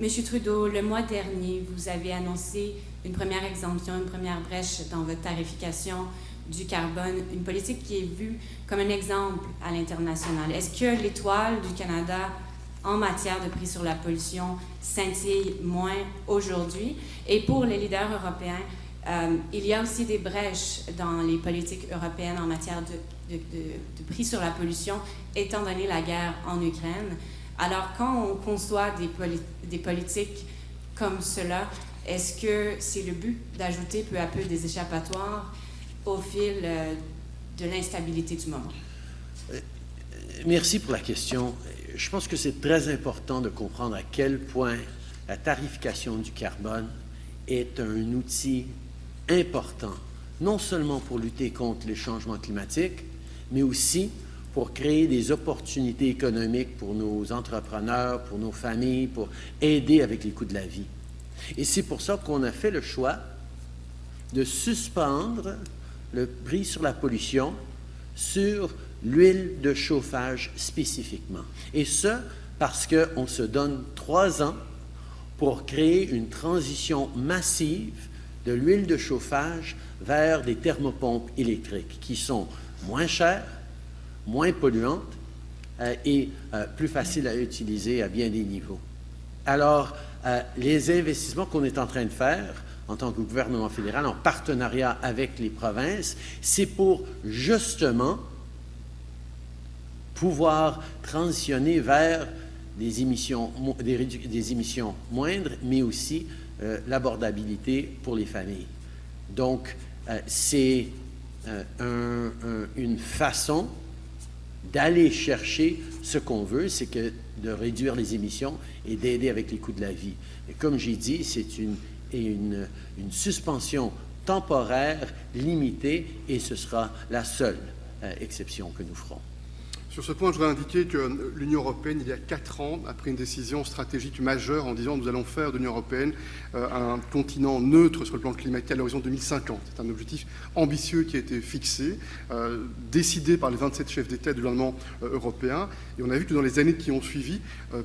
S7: Monsieur Trudeau, le mois dernier, vous avez annoncé une première exemption, une première brèche dans votre tarification du carbone, une politique qui est vue comme un exemple à l'international. Est-ce que l'étoile du Canada en matière de prix sur la pollution scintille moins aujourd'hui? Et pour les leaders européens, il y a aussi des brèches dans les politiques européennes en matière de prix sur la pollution, étant donné la guerre en Ukraine. Alors, quand on conçoit des politiques comme cela, est-ce que c'est le but d'ajouter peu à peu des échappatoires au fil de l'instabilité du moment?
S1: Merci pour la question. Je pense que c'est très important de comprendre à quel point la tarification du carbone est un outil important, non seulement pour lutter contre les changements climatiques, mais aussi pour créer des opportunités économiques pour nos entrepreneurs, pour nos familles, pour aider avec les coûts de la vie. Et c'est pour ça qu'on a fait le choix de suspendre le prix sur la pollution sur l'huile de chauffage spécifiquement. Et ce, parce qu'on se donne 3 ans pour créer une transition massive de l'huile de chauffage vers des thermopompes électriques qui sont moins chères, moins polluantes et plus faciles à utiliser à bien des niveaux. Alors, les investissements qu'on est en train de faire en tant que gouvernement fédéral, en partenariat avec les provinces, c'est pour justement pouvoir transitionner vers des émissions moindres, mais aussi l'abordabilité pour les familles. Donc, c'est une façon d'aller chercher ce qu'on veut, c'est que de réduire les émissions et d'aider avec les coûts de la vie. Et comme j'ai dit, c'est une suspension temporaire, limitée, et ce sera la seule exception que nous ferons.
S2: Sur ce point, je voudrais indiquer que l'Union européenne, il y a 4 ans, a pris une décision stratégique majeure en disant que nous allons faire de l'Union européenne un continent neutre sur le plan climatique à l'horizon 2050. C'est un objectif ambitieux qui a été fixé, décidé par les 27 chefs d'État et de gouvernement européens. Et on a vu que dans les années qui ont suivi,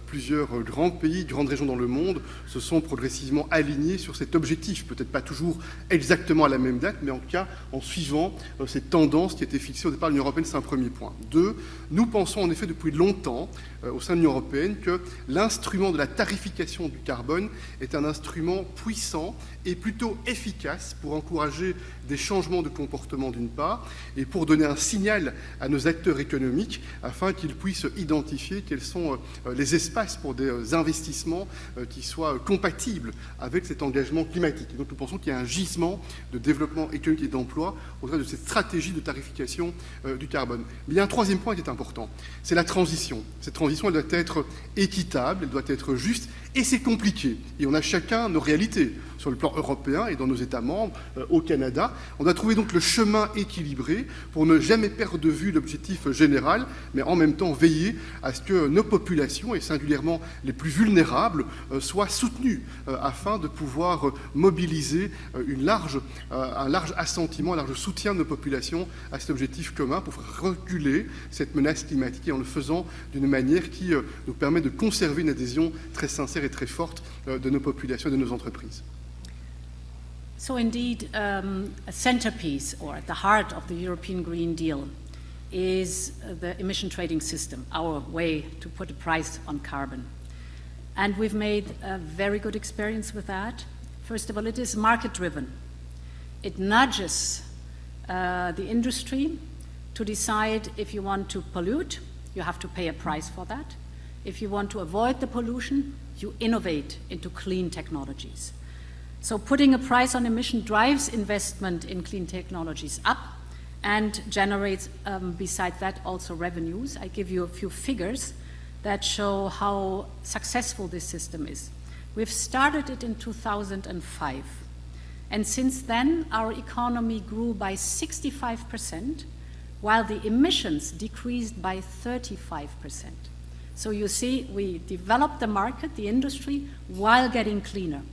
S2: plusieurs grands pays, grandes régions dans le monde se sont progressivement alignés sur cet objectif. Peut-être pas toujours exactement à la même date, mais en tout cas en suivant cette tendance qui a été fixée au départ de l'Union européenne. C'est un premier point. 2, nous pensons en effet depuis longtemps au sein de l'Union européenne que l'instrument de la tarification du carbone est un instrument puissant et plutôt efficace pour encourager des changements de comportement d'une part et pour donner un signal à nos acteurs économiques afin qu'ils puissent identifier quels sont les espaces pour des investissements qui soient compatibles avec cet engagement climatique. Et donc nous pensons qu'il y a un gisement de développement économique et d'emploi au travers de cette stratégie de tarification du carbone. Mais il y a un troisième point qui est important, c'est la transition. Cette transition, elle doit être équitable, elle doit être juste, et c'est compliqué. Et on a chacun nos réalités sur le plan européen et dans nos États membres, au Canada. On a trouvé donc le chemin équilibré pour ne jamais perdre de vue l'objectif général, mais en même temps veiller à ce que nos populations, et singulièrement les plus vulnérables, soient soutenues afin de pouvoir mobiliser un large assentiment, un large soutien de nos populations à cet objectif commun pour faire reculer cette menace climatique et en le faisant d'une manière qui nous permet de conserver une adhésion très sincère et très forte de nos populations et de nos entreprises.
S3: So indeed, a centerpiece, or at the heart of the European Green Deal, is the emission trading system, our way to put a price on carbon. And we've made a very good experience with that. First of all, it is market-driven. It nudges the industry to decide if you want to pollute, you have to pay a price for that. If you want to avoid the pollution, you innovate into clean technologies. So putting a price on emission drives investment in clean technologies up and generates, besides that, also revenues. I give you a few figures that show how successful this system is. We've started it in 2005, and since then our economy grew by 65%, while the emissions decreased by 35%. So you see, we developed the market, the industry, while getting cleaner.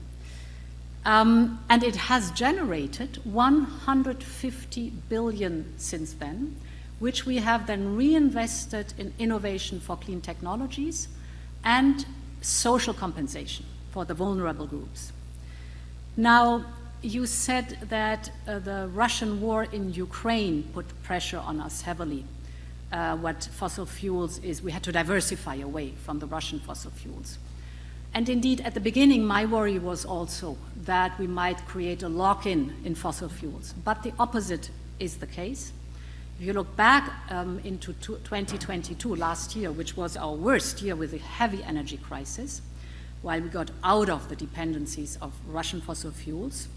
S3: And it has generated 150 billion since then, which we have then reinvested in innovation for clean technologies and social compensation for the vulnerable groups. Now, you said that the Russian war in Ukraine put pressure on us heavily. What fossil fuels is, we had to diversify away from the Russian fossil fuels. And indeed, at the beginning, my worry was also that we might create a lock-in in fossil fuels. But the opposite is the case. If you look back into 2022, last year, which was our worst year with a heavy energy crisis, while we got out of the dependencies of Russian fossil fuels,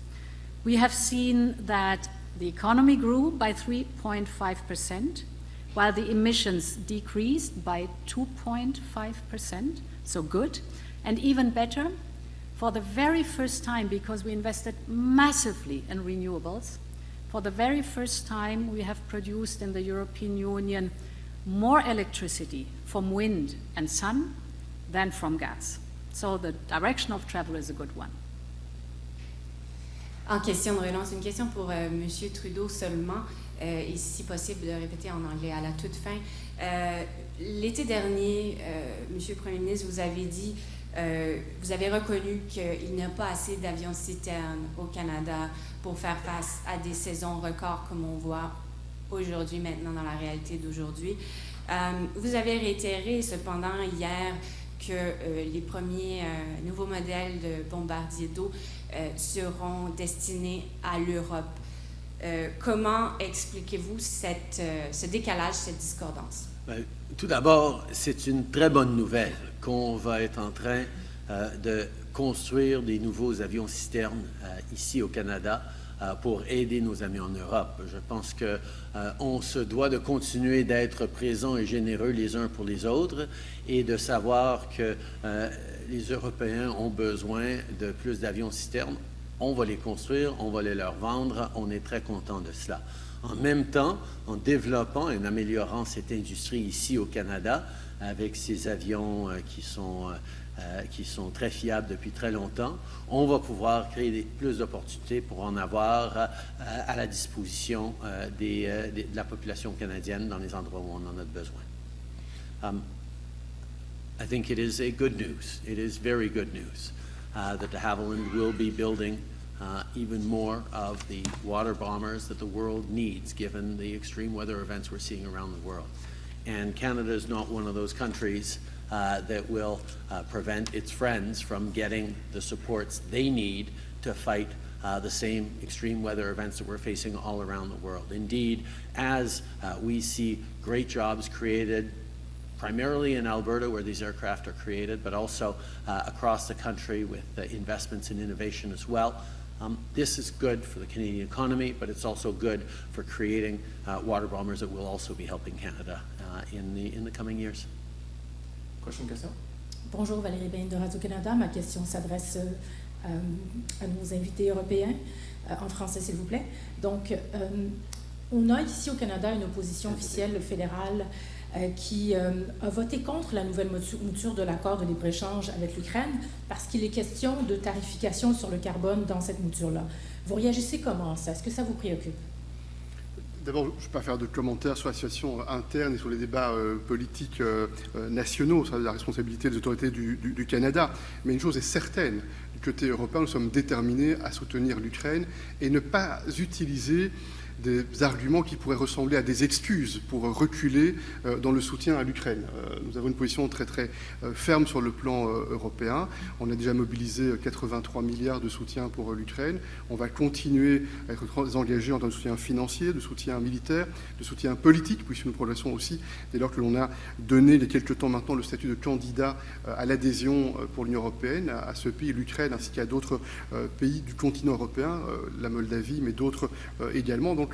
S3: we have seen that the economy grew by 3.5%, while the emissions decreased by 2.5%, so good. And even better, for the very first time, because we invested massively in renewables, for the very first time we have produced in the European Union more electricity from wind and sun than from gas. So the direction of travel is a good one.
S7: En question de relance, une question pour Monsieur Trudeau seulement, et si possible de répéter en anglais à la toute fin. L'été dernier, Monsieur le Premier ministre, vous avez dit, vous avez reconnu qu'il n'y a pas assez d'avions citernes au Canada pour faire face à des saisons records comme on voit aujourd'hui, maintenant dans la réalité d'aujourd'hui. Vous avez réitéré cependant hier que les premiers nouveaux modèles de bombardiers d'eau seront destinés à l'Europe. Comment expliquez-vous ce décalage, cette discordance?
S1: Tout d'abord, c'est une très bonne nouvelle qu'on va être en train de construire des nouveaux avions citernes ici au Canada pour aider nos amis en Europe. Je pense qu'on se doit de continuer d'être présents et généreux les uns pour les autres et de savoir que les Européens ont besoin de plus d'avions citernes. On va les construire, on va les leur vendre, on est très content de cela. En même temps, en développant et en améliorant cette industrie ici au Canada, avec ces avions qui sont très fiables depuis très longtemps, on va pouvoir créer plus d'opportunités pour en avoir à la disposition de la population canadienne dans les endroits où on en a besoin. I think it is a good news. It is very good news that de Havilland will be building even more of the water bombers that the world needs, given the extreme weather events we're seeing around the world. And Canada is not one of those countries that will prevent its friends from getting the supports they need to fight the same extreme weather events that we're facing all around the world. Indeed, as we see great jobs created primarily in Alberta, where these aircraft are created, but also across the country with investments in innovation as well. This is good for the Canadian economy, but it's also good for creating water bombers that will also be helping Canada in the coming years.
S4: Prochaine question.
S8: Bonjour, Valérie Bain de Radio-Canada. Ma question s'adresse à nos invités européens, en français s'il vous plaît. Donc, on a ici au Canada une opposition officielle fédérale qui a voté contre la nouvelle mouture de l'accord de libre-échange avec l'Ukraine parce qu'il est question de tarification sur le carbone dans cette mouture-là. Vous réagissez comment à ça? Est-ce que ça vous préoccupe?
S2: D'abord, je ne vais pas faire de commentaires sur la situation interne et sur les débats politiques nationaux, ça la responsabilité des autorités du Canada. Mais une chose est certaine, du côté européen, nous sommes déterminés à soutenir l'Ukraine et ne pas utiliser des arguments qui pourraient ressembler à des excuses pour reculer dans le soutien à l'Ukraine. Nous avons une position très très ferme sur le plan européen. On a déjà mobilisé 83 milliards de soutien pour l'Ukraine. On va continuer à être très engagés en termes de soutien financier, de soutien militaire, de soutien politique, puisque nous progressons aussi dès lors que l'on a donné il y a quelques temps maintenant le statut de candidat à l'adhésion pour l'Union européenne à ce pays, l'Ukraine, ainsi qu'à d'autres pays du continent européen, la Moldavie, mais d'autres également. Donc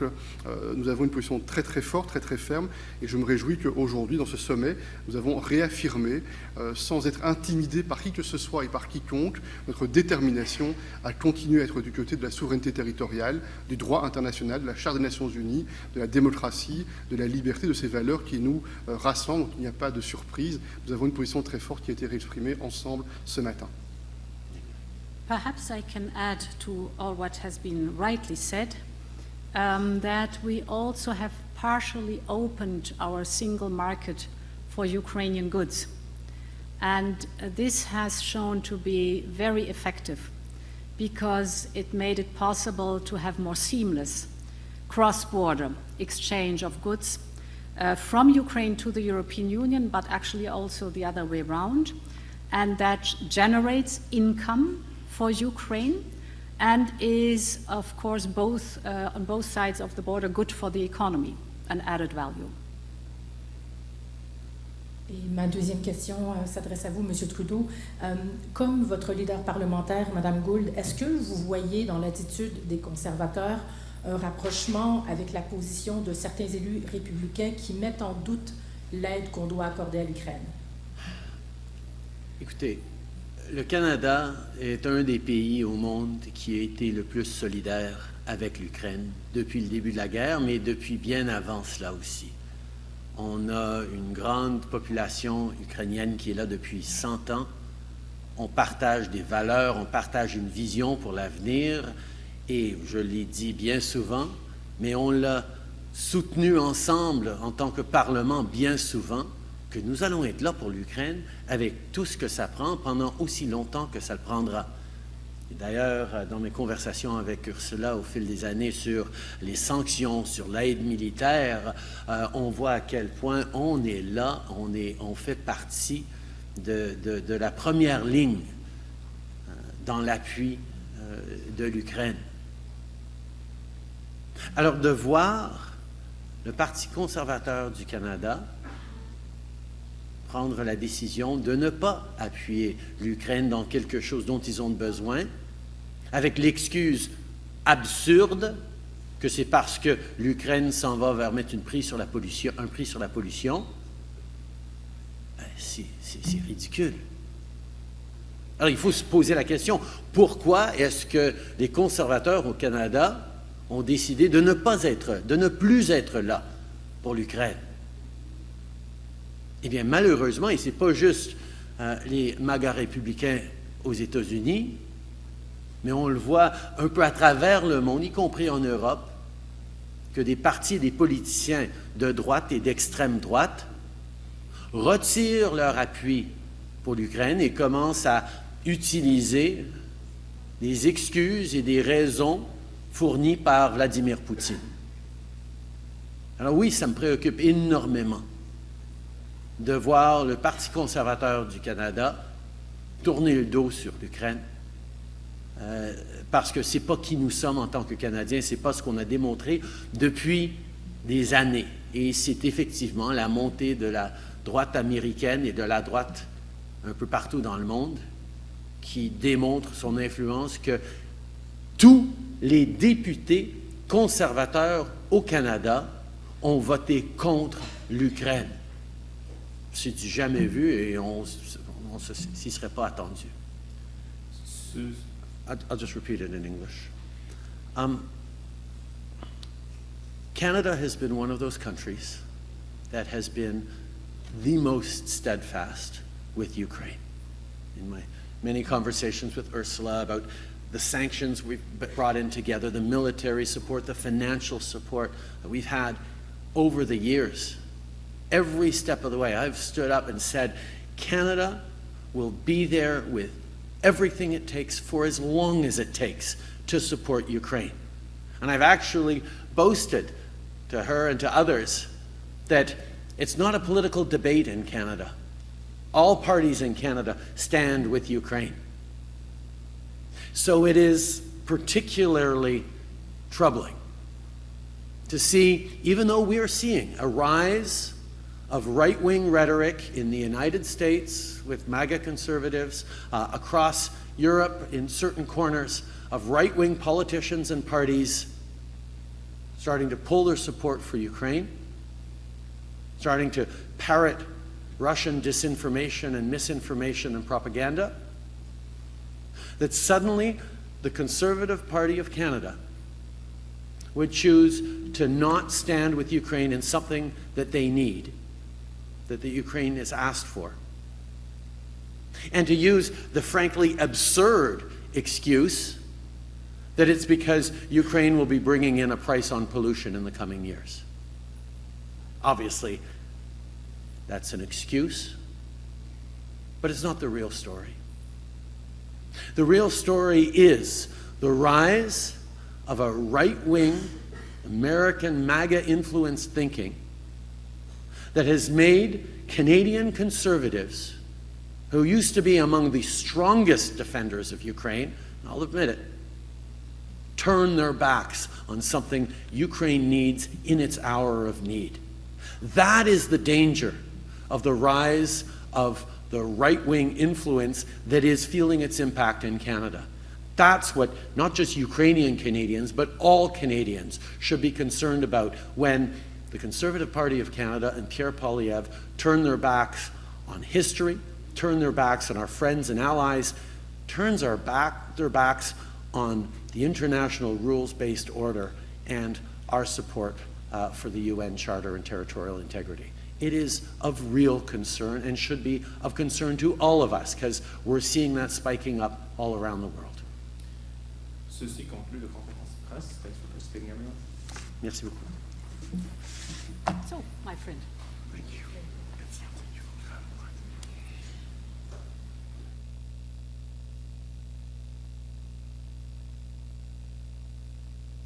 S2: nous avons une position très très forte, très très ferme, et je me réjouis qu'aujourd'hui, dans ce sommet, nous avons réaffirmé, sans être intimidés par qui que ce soit et par quiconque, notre détermination à continuer à être du côté de la souveraineté territoriale, du droit international, de la Charte des Nations Unies, de la démocratie, de la liberté, de ces valeurs qui nous rassemblent. Donc il n'y a pas de surprise. Nous avons une position très forte qui a été réexprimée ensemble ce matin.
S3: Perhaps I can add to all what has been rightly said. That we also have partially opened our single market for Ukrainian goods. And this has shown to be very effective because it made it possible to have more seamless cross-border exchange of goods from Ukraine to the European Union, but actually also the other way around. And that generates income for Ukraine and is, of course, both on both sides of the border good for the economy, an added value.
S8: Et ma deuxième question s'adresse à vous, Monsieur Trudeau. Comme votre leader parlementaire, Madame Gould, est-ce que vous voyez dans l'attitude des conservateurs un rapprochement avec la position de certains élus républicains qui mettent en doute l'aide qu'on doit accorder à l'Ukraine?
S1: Écoutez, le Canada est un des pays au monde qui a été le plus solidaire avec l'Ukraine depuis le début de la guerre, mais depuis bien avant cela aussi. On a une grande population ukrainienne qui est là depuis 100 ans. On partage des valeurs, on partage une vision pour l'avenir. Et je l'ai dit bien souvent, mais on l'a soutenu ensemble en tant que Parlement bien souvent, que nous allons être là pour l'Ukraine avec tout ce que ça prend pendant aussi longtemps que ça le prendra. Et d'ailleurs, dans mes conversations avec Ursula au fil des années sur les sanctions, sur l'aide militaire, on voit à quel point on est là, on fait partie de la première ligne dans l'appui de l'Ukraine. Alors, de voir le Parti conservateur du Canada prendre la décision de ne pas appuyer l'Ukraine dans quelque chose dont ils ont besoin, avec l'excuse absurde que c'est parce que l'Ukraine s'en va vers mettre un prix sur la pollution, c'est ridicule. Alors, il faut se poser la question, pourquoi est-ce que les conservateurs au Canada ont décidé de ne plus être là pour l'Ukraine? Eh bien, malheureusement, et ce n'est pas juste les MAGA républicains aux États-Unis, mais on le voit un peu à travers le monde, y compris en Europe, que des partis et des politiciens de droite et d'extrême droite retirent leur appui pour l'Ukraine et commencent à utiliser des excuses et des raisons fournies par Vladimir Poutine. Alors oui, ça me préoccupe énormément de voir le Parti conservateur du Canada tourner le dos sur l'Ukraine, parce que ce n'est pas qui nous sommes en tant que Canadiens, ce n'est pas ce qu'on a démontré depuis des années. Et c'est effectivement la montée de la droite américaine et de la droite un peu partout dans le monde qui démontre son influence, que tous les députés conservateurs au Canada ont voté contre l'Ukraine. C'est du jamais vu et on s'y serait pas attendu. I'll just repeat it in English. Canada has been one of those countries that has been the most steadfast with Ukraine. In my many conversations with Ursula about the sanctions we've brought in together, the military support, the financial support that we've had over the years, every step of the way, I've stood up and said, Canada will be there with everything it takes for as long as it takes to support Ukraine. And I've actually boasted to her and to others that it's not a political debate in Canada. All parties in Canada stand with Ukraine. So it is particularly troubling to see, even though we are seeing a rise of right-wing rhetoric in the United States with MAGA conservatives, across Europe in certain corners of right-wing politicians and parties starting to pull their support for Ukraine, starting to parrot Russian disinformation and misinformation and propaganda, that suddenly the Conservative Party of Canada would choose to not stand with Ukraine in something that they need, that the Ukraine is asked for, and to use the frankly absurd excuse that it's because Ukraine will be bringing in a price on pollution in the coming years. Obviously, that's an excuse, but it's not the real story. The real story is the rise of a right-wing, American MAGA-influenced thinking that has made Canadian conservatives, who used to be among the strongest defenders of Ukraine, and I'll admit it, turn their backs on something Ukraine needs in its hour of need. That is the danger of the rise of the right-wing influence that is feeling its impact in Canada. That's what not just Ukrainian Canadians, but all Canadians should be concerned about when the Conservative Party of Canada and Pierre Poilievre turn their backs on history, turn their backs on our friends and allies, turns their backs on the international rules-based order and our support for the UN Charter and territorial integrity. It is of real concern and should be of concern to all of us because we're seeing that spiking up all around the world.
S4: Ceci conclut la conférence de presse. Thanks for participating, everyone.
S1: Merci beaucoup.
S3: So, my friend.
S1: Thank you.